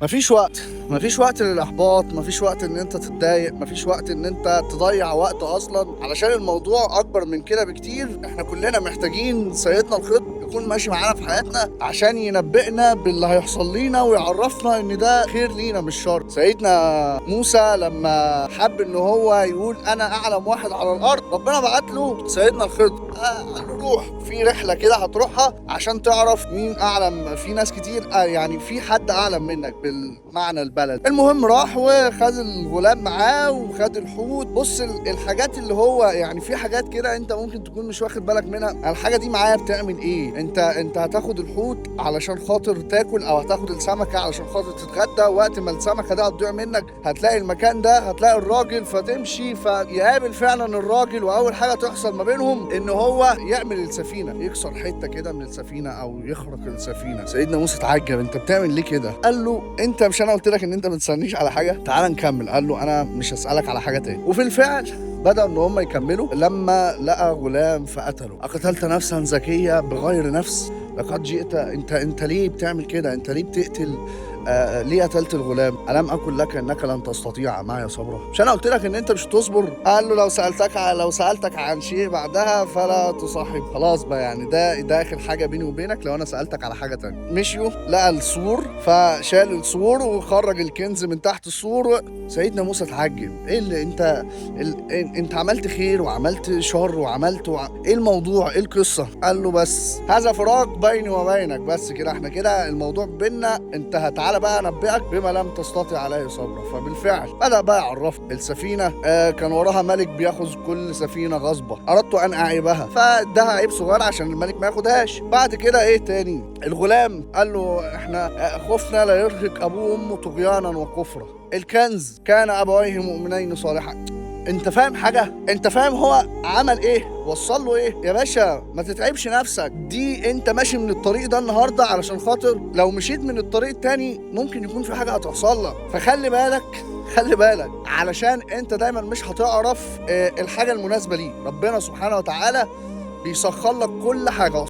مفيش وقت للاحباط، مفيش وقت ان انت تتضايق، مفيش وقت ان انت تضيع وقت اصلا، علشان الموضوع اكبر من كده بكتير. احنا كلنا محتاجين سيدنا الخضر يكون ماشي معانا في حياتنا عشان ينبئنا باللي هيحصل لينا ويعرفنا ان ده خير لينا مش شر. سيدنا موسى لما حب ان هو يقول انا اعلم واحد على الارض، ربنا بعت له سيدنا الخضر، قال له روح في رحله كده هتروحها عشان تعرف مين اعلم. في ناس كتير يعني في حد اعلم منك بالمعنى البلد. المهم راح وخد الغلام معاه وخد الحوت. بص الحاجات اللي هو يعني في حاجات كده انت ممكن تكون مش واخد بالك منها. الحاجه دي معايا بتعمل ايه؟ انت هتاخد الحوت علشان خاطر تاكل، او هتاخد السمكه علشان خاطر تتغدى. وقت ما السمكه ده هتضيع منك هتلاقي المكان ده، هتلاقي الراجل، فتمشي فيقابل فعلا الراجل، واول حاجه تحصل ما بينهم ان هو يعمل السفينه، يكسر حته كده من السفينه او يخرق السفينه. سيدنا موسى اتعجب، انت بتعمل ليه كده؟ قال له انت مش انا قلت لك ان انت ما تسالنيش على حاجه؟ تعال نكمل. قال له انا مش هسالك على حاجه تاني. وفي الفعل بدأ ان هم يكملوا لما لقى غلام فقتله. اقتلت نفسا زكيه بغير نفس لقد جئت. انت ليه بتعمل كده؟ انت ليه بتقتل؟ ليه قتلت الغلام؟ ألم أقل لك إنك لن تستطيع معي صبرا؟ مش أنا قلت لك إن أنت مش تصبر؟ قال له لو سألتك عن شيء بعدها فلا تصاحب. خلاص بقى، يعني ده آخر حاجة بيني وبينك لو أنا سألتك على حاجة تانية. مشيوا لقى السور فشال السور وخرج الكنز من تحت السور. سيدنا موسى اتعجب، إيه اللي أنت عملت خير وعملت شر إيه الموضوع؟ إيه القصة؟ قال له بس هذا فراق بيني وبينك، بس كده إحنا كده الموضوع بينا انتهى. تعالى بقى انبئك بما لم تستطع عليه صبرا. فبالفعل بدأ بقى يعرف السفينة. كان وراها ملك بياخذ كل سفينة غصبة. اردت ان اعيبها فادها عيب صغير عشان الملك ما ياخدهاش. بعد كده ايه تاني؟ الغلام قال له احنا خفنا لا يرهق ابوه وامه طغيانا وكفرا. الكنز كان ابويه مؤمنين صالحا. انت فاهم حاجة؟ انت فاهم هو عمل ايه؟ وصل له ايه؟ يا باشا ما تتعبش نفسك، دي انت ماشي من الطريق ده النهاردة علشان خاطر لو مشيت من الطريق التاني ممكن يكون في حاجة هتحصل لك. فخلي بالك علشان انت دايما مش هتعرف الحاجة المناسبة ليك. ربنا سبحانه وتعالى بيسخر لك كل حاجة،